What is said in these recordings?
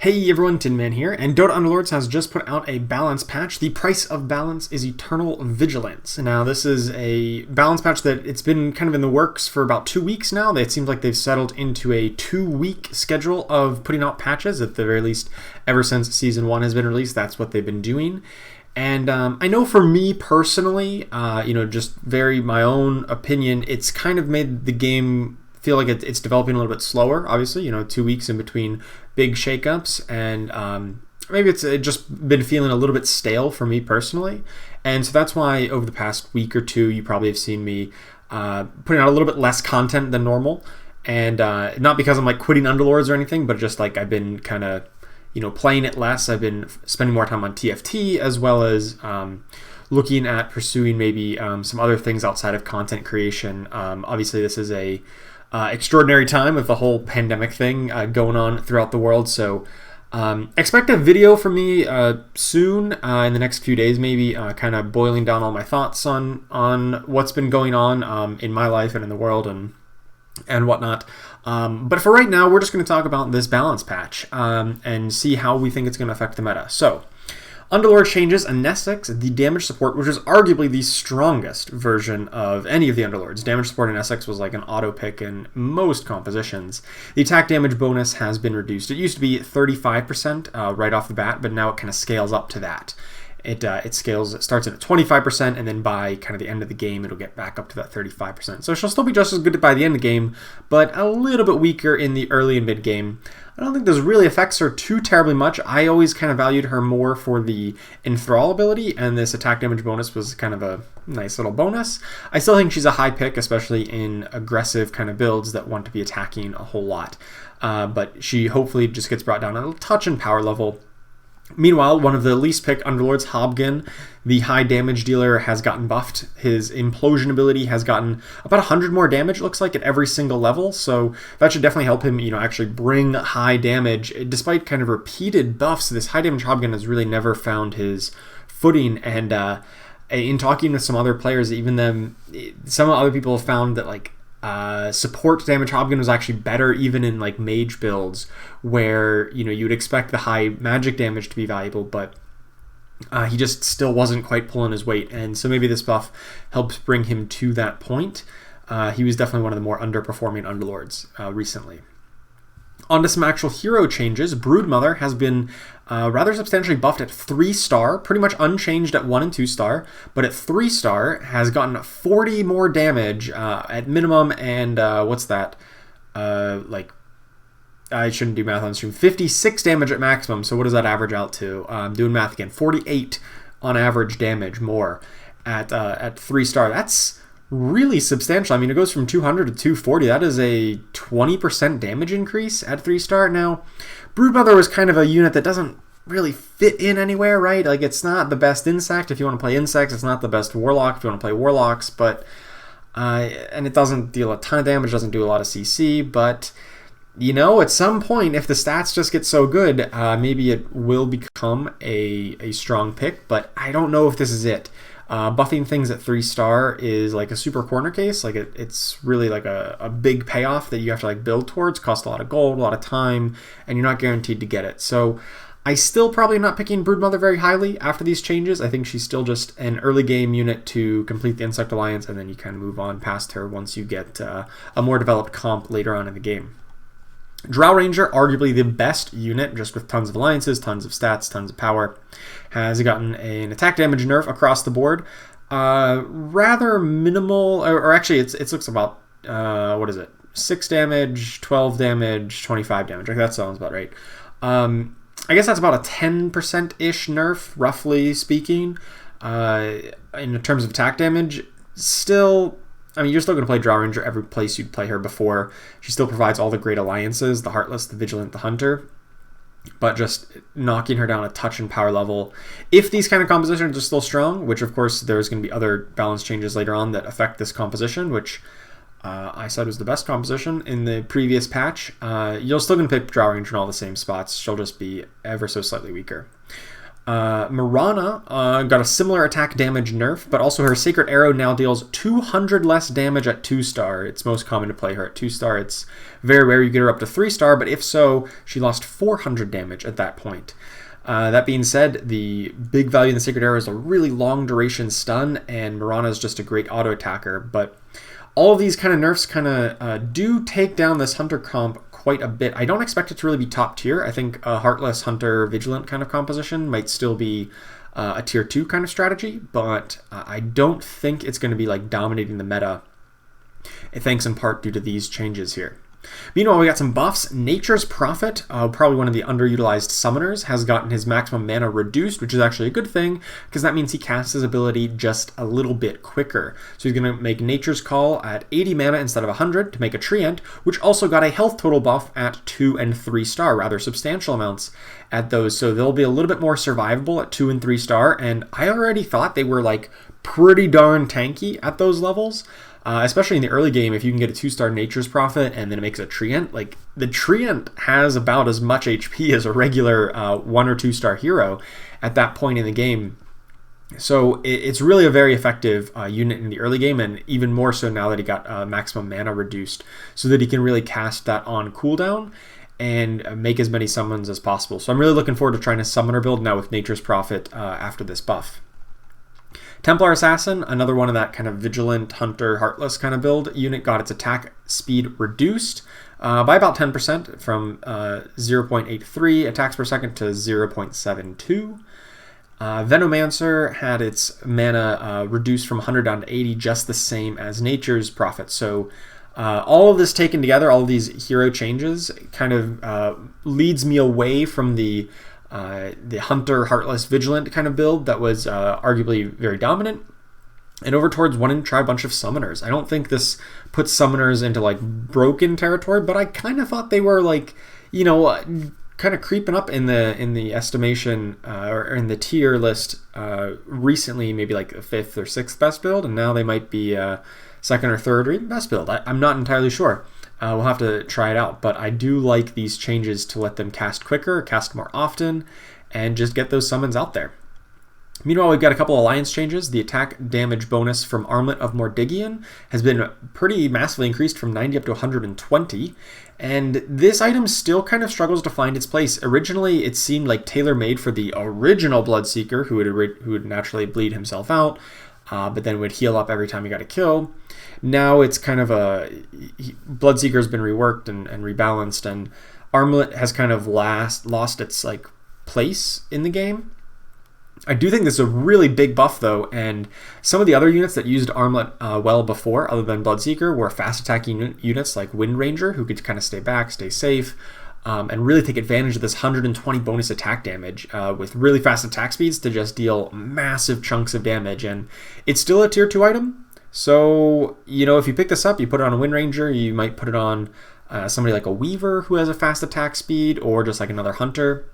Hey everyone, Tin Man here, and Dota Underlords has just put out a balance patch. The price of balance is Eternal Vigilance. Now this is a balance patch that it's been kind of in the works for about 2 weeks now. It seems like they've settled into a 2-week schedule of putting out patches, at the very least ever since Season 1 has been released. That's what they've been doing. And I know for me personally, just very my own opinion, it's kind of made the game feel like it's developing a little bit slower, obviously, 2 weeks in between big shakeups, and maybe it's just been feeling a little bit stale for me personally. And so that's why over the past week or two, you probably have seen me putting out a little bit less content than normal. And not because I'm like quitting Underlords or anything, but just like I've been kind of, playing it less. I've been spending more time on TFT, as well as looking at pursuing maybe some other things outside of content creation. Obviously, this is a extraordinary time with the whole pandemic thing going on throughout the world. So expect a video from me soon, in the next few days, maybe kind of boiling down all my thoughts on what's been going on in my life and in the world and whatnot. But for right now, we're just going to talk about this balance patch and see how we think it's going to affect the meta. So Underlord changes a Essex, the damage support, which is arguably the strongest version of any of the Underlords. Damage support in Essex was like an auto pick in most compositions. The attack damage bonus has been reduced. It used to be 35% right off the bat, but now it kind of scales up to that. It starts at 25%, and then by kind of the end of the game, it'll get back up to that 35%. So she'll still be just as good by the end of the game, but a little bit weaker in the early and mid game. I don't think this really affects her too terribly much. I always kind of valued her more for the Enthrall ability, and this attack damage bonus was kind of a nice little bonus. I still think she's a high pick, especially in aggressive kind of builds that want to be attacking a whole lot. But she hopefully just gets brought down a touch in power level. Meanwhile, one of the least picked Underlords, Hagen, the high damage dealer, has gotten buffed. His implosion ability has gotten about 100 more damage, it looks like, at every single level. So that should definitely help him, actually bring high damage. Despite kind of repeated buffs, this high damage Hagen has really never found his footing. And in talking with some other players, some other people have found that support damage Hagen was actually better even in like mage builds where you'd expect the high magic damage to be valuable, but he just still wasn't quite pulling his weight, and so maybe this buff helps bring him to that point. He was definitely one of the more underperforming Underlords recently. On to some actual hero changes. Broodmother has been rather substantially buffed at 3-star, pretty much unchanged at 1 and 2-star, but at 3-star has gotten 40 more damage at minimum, and what's that? I shouldn't do math on stream. 56 damage at maximum, so what does that average out to? Doing math again. 48 on average damage more at 3-star. That's really substantial. I mean, it goes from 200 to 240. That is a 20% damage increase at 3-star. Now, Broodmother was kind of a unit that doesn't really fit in anywhere, right? Like, it's not the best insect if you want to play insects. It's not the best warlock if you want to play warlocks, but and it doesn't deal a ton of damage, doesn't do a lot of CC, but at some point, if the stats just get so good, maybe it will become a strong pick, but I don't know if this is it. Buffing things at 3-star is like a super corner case. Like it's really like a big payoff that you have to build towards. Cost a lot of gold, a lot of time, and you're not guaranteed to get it. So I still probably am not picking Broodmother very highly after these changes. I think she's still just an early game unit to complete the Insect Alliance, and then you kind of move on past her once you get a more developed comp later on in the game. Drow Ranger, arguably the best unit, just with tons of alliances, tons of stats, tons of power, has gotten an attack damage nerf across the board. Rather minimal, or actually it looks about, 6 damage, 12 damage, 25 damage. That sounds about right. I guess that's about a 10%-ish nerf, roughly speaking, in terms of attack damage. Still, you're still going to play Drow Ranger every place you'd play her before. She still provides all the great alliances, the Heartless, the Vigilant, the Hunter, but just knocking her down a touch in power level. If these kind of compositions are still strong, which of course there's going to be other balance changes later on that affect this composition, which I said was the best composition in the previous patch, you're still going to pick Drow Ranger in all the same spots. She'll just be ever so slightly weaker. Mirana got a similar attack damage nerf, but also her Sacred Arrow now deals 200 less damage at 2-star. It's most common to play her at 2-star. It's very rare you get her up to 3-star, but if so, she lost 400 damage at that point. That being said, the big value in the Sacred Arrow is a really long duration stun, and Mirana is just a great auto attacker. But all of these kind of nerfs kind of do take down this Hunter comp quite a bit. I don't expect it to really be top tier. I think a Heartless Hunter Vigilant kind of composition might still be a tier 2 kind of strategy, but I don't think it's going to be like dominating the meta, thanks in part due to these changes here. Meanwhile, we got some buffs. Nature's Prophet, probably one of the underutilized summoners, has gotten his maximum mana reduced, which is actually a good thing, because that means he casts his ability just a little bit quicker. So he's going to make Nature's Call at 80 mana instead of 100 to make a Treant, which also got a health total buff at 2 and 3-star, rather substantial amounts at those. So they'll be a little bit more survivable at 2 and 3-star, and I already thought they were like pretty darn tanky at those levels. Especially in the early game, if you can get a 2-star Nature's Prophet and then it makes a Treant, like the Treant has about as much HP as a regular 1 or 2-star hero at that point in the game. So it's really a very effective unit in the early game, and even more so now that he got maximum mana reduced, so that he can really cast that on cooldown and make as many summons as possible. So I'm really looking forward to trying a summoner build now with Nature's Prophet after this buff. Templar Assassin, another one of that kind of Vigilant, Hunter, Heartless kind of build unit, got its attack speed reduced by about 10% from 0.83 attacks per second to 0.72. Venomancer had its mana reduced from 100 down to 80, just the same as Nature's Prophet. So all of this taken together, all of these hero changes, kind of leads me away from the Hunter, Heartless, Vigilant kind of build that was arguably very dominant, and over towards wanting to try a bunch of summoners. I don't think this puts summoners into like broken territory, but I kind of thought they were like, you know, kind of creeping up in the estimation or in the tier list recently, maybe like a 5th or 6th best build, and now they might be 2nd or 3rd or even best build. I'm not entirely sure. We'll have to try it out, but I do like these changes to let them cast quicker, cast more often, and just get those summons out there. Meanwhile, we've got a couple alliance changes. The attack damage bonus from Armlet of Mordigian has been pretty massively increased from 90 up to 120, and this item still kind of struggles to find its place. Originally, it seemed like tailor-made for the original Bloodseeker, who would naturally bleed himself out, but then would heal up every time he got a kill. Now it's kind of Bloodseeker's been reworked and rebalanced, and Armlet has kind of lost its like place in the game. I do think this is a really big buff though, and some of the other units that used Armlet well before, other than Bloodseeker, were fast attacking units like Wind Ranger, who could kind of stay back, stay safe, and really take advantage of this 120 bonus attack damage with really fast attack speeds to just deal massive chunks of damage. And it's still a tier 2 item. So, you know, if you pick this up, you put it on a Wind Ranger, you might put it on somebody like a Weaver who has a fast attack speed, or just like another Hunter,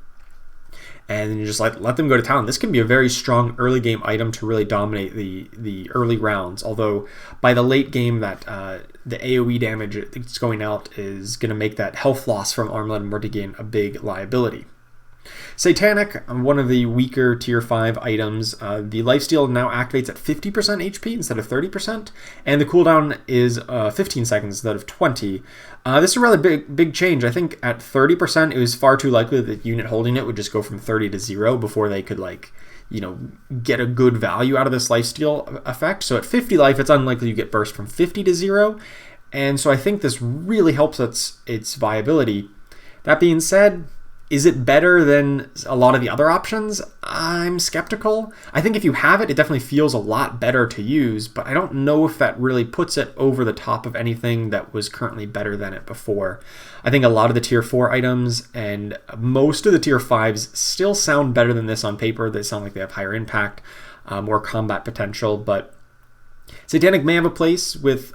and then you just let them go to town. This can be a very strong early game item to really dominate the early rounds, although by the late game that the AoE damage that's going out is going to make that health loss from Armlet and Mordigian a big liability. Satanic, one of the weaker tier 5 items, the lifesteal now activates at 50% HP instead of 30%, and the cooldown is 15 seconds instead of 20. This is a rather big change. I think at 30% it was far too likely that the unit holding it would just go from 30 to 0 before they could, like, you know, get a good value out of this lifesteal effect. So at 50 life, it's unlikely you get burst from 50 to 0, and so I think this really helps its viability. That being said, is it better than a lot of the other options? I'm skeptical. I think if you have it, it definitely feels a lot better to use, but I don't know if that really puts it over the top of anything that was currently better than it before. I think a lot of the tier 4 items and most of the tier 5s still sound better than this on paper. They sound like they have higher impact, more combat potential, but Satanic may have a place with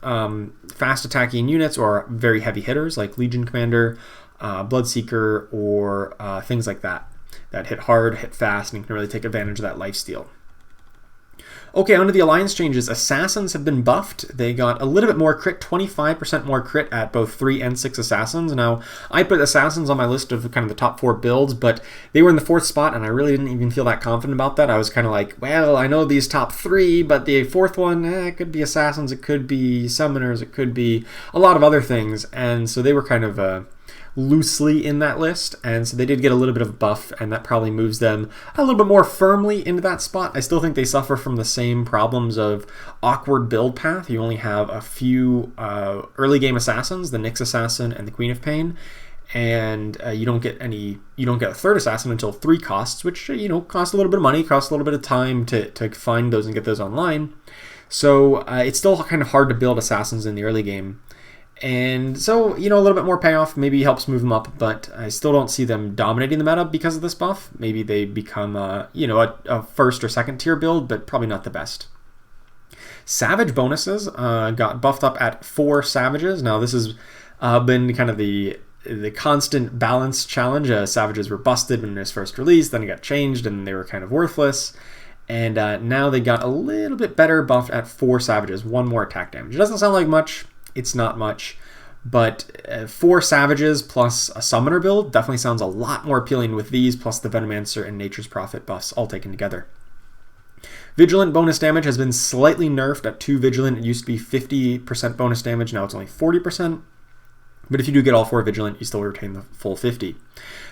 fast attacking units or very heavy hitters like Legion Commander, Bloodseeker, or things like that hit hard, hit fast, and can really take advantage of that lifesteal. Okay, onto the alliance changes. Assassins have been buffed. They got a little bit more crit, 25% more crit at both 3 and 6 assassins. Now, I put assassins on my list of kind of the top 4 builds, but they were in the 4th spot, and I really didn't even feel that confident about that. I was kind of like, well, I know these top 3, but the 4th one, it could be assassins, it could be summoners, it could be a lot of other things, and so they were kind of loosely in that list, and so they did get a little bit of a buff, and that probably moves them a little bit more firmly into that spot. I still think they suffer from the same problems of awkward build path. You only have a few early game assassins, the Nyx Assassin and the Queen of Pain, and you don't get a 3rd assassin until 3 costs, which cost a little bit of money, costs a little bit of time to find those and get those online. So it's still kind of hard to build assassins in the early game. And so, a little bit more payoff maybe helps move them up, but I still don't see them dominating the meta because of this buff. Maybe they become, a 1st or 2nd tier build, but probably not the best. Savage bonuses got buffed up at 4 savages. Now, this has been kind of the constant balance challenge. Savages were busted when it was first released, then it got changed, and they were kind of worthless. And now they got a little bit better buffed at 4 savages, 1 more attack damage. It doesn't sound like much. It's not much, but 4 savages plus a summoner build definitely sounds a lot more appealing with these, plus the Venomancer and Nature's Prophet buffs all taken together. Vigilant bonus damage has been slightly nerfed at 2 Vigilant. It used to be 50% bonus damage, now it's only 40%. But if you do get all 4 Vigilant, you still retain the full 50.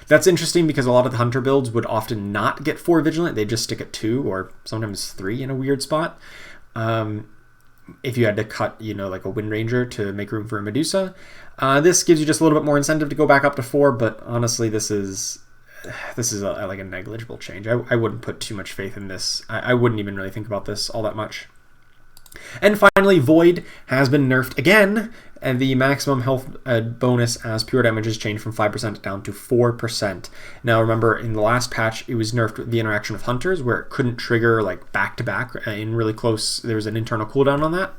That's interesting because a lot of the Hunter builds would often not get 4 Vigilant. They just stick at 2 or sometimes 3 in a weird spot. If you had to cut, like a Wind Ranger to make room for a Medusa. This gives you just a little bit more incentive to go back up to 4, but honestly, this is like a negligible change. I wouldn't put too much faith in this. I wouldn't even really think about this all that much. And finally, Void has been nerfed again, and the maximum health bonus as pure damage is changed from 5% down to 4%. Now remember, in the last patch, it was nerfed with the interaction of Hunters, where it couldn't trigger like back-to-back in really close. There was an internal cooldown on that.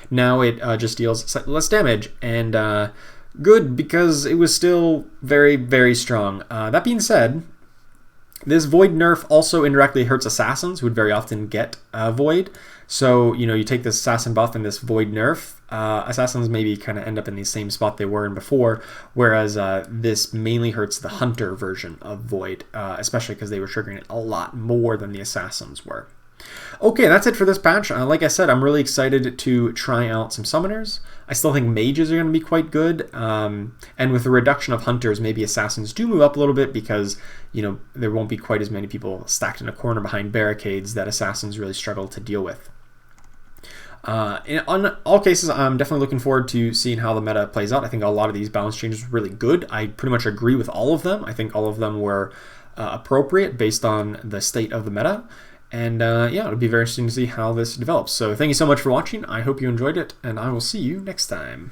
Now it just deals less damage, and good, because it was still very, very strong. That being said, this Void nerf also indirectly hurts Assassins, who would very often get Void. So, you take this Assassin buff and this Void nerf, Assassins maybe kind of end up in the same spot they were in before, whereas this mainly hurts the Hunter version of Void, especially because they were triggering it a lot more than the Assassins were. Okay, that's it for this patch. Like I said, I'm really excited to try out some Summoners. I still think Mages are going to be quite good, and with the reduction of Hunters, maybe Assassins do move up a little bit because, there won't be quite as many people stacked in a corner behind barricades that Assassins really struggle to deal with. On all cases, I'm definitely looking forward to seeing how the meta plays out. I think a lot of these balance changes were really good. I pretty much agree with all of them. I think all of them were appropriate based on the state of the meta. And yeah, it'll be very interesting to see how this develops. So thank you so much for watching. I hope you enjoyed it, and I will see you next time.